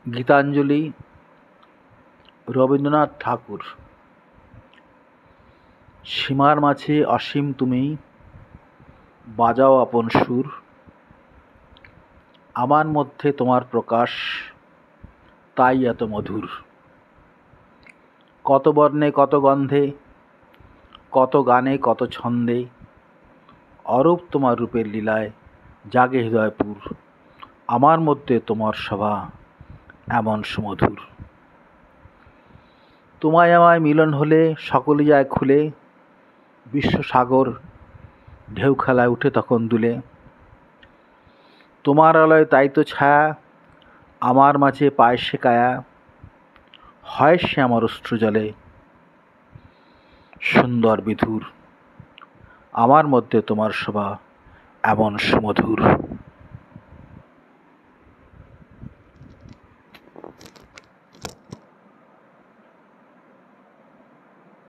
গীতাঞ্জলি রবীন্দ্রনাথ ঠাকুর। সীমার মাঝে অসীম তুমি, বাজাও আপন সুর। আমার মধ্যে তোমার প্রকাশ, তাই এত মধুর। কত বর্ণে কত গন্ধে, কত গানে কত ছন্দে, অরূপ তোমার রূপের লীলায় জাগে হৃদয়পুর। আমার মধ্যে তোমার শোভা এমন সুমধুর। তোমায় আমায় মিলন হলে সকলে যায় খুলে, বিশ্বসাগর ঢেউ খেলায় উঠে তখন দুলে। তোমার আলোয় তাই তো ছায়া আমার মাঝে পায় সে কায়া, হয় সে আমার অশ্রু জলে সুন্দর বিধুর। আমার মধ্যে তোমার শোভা এমন সুমধুর।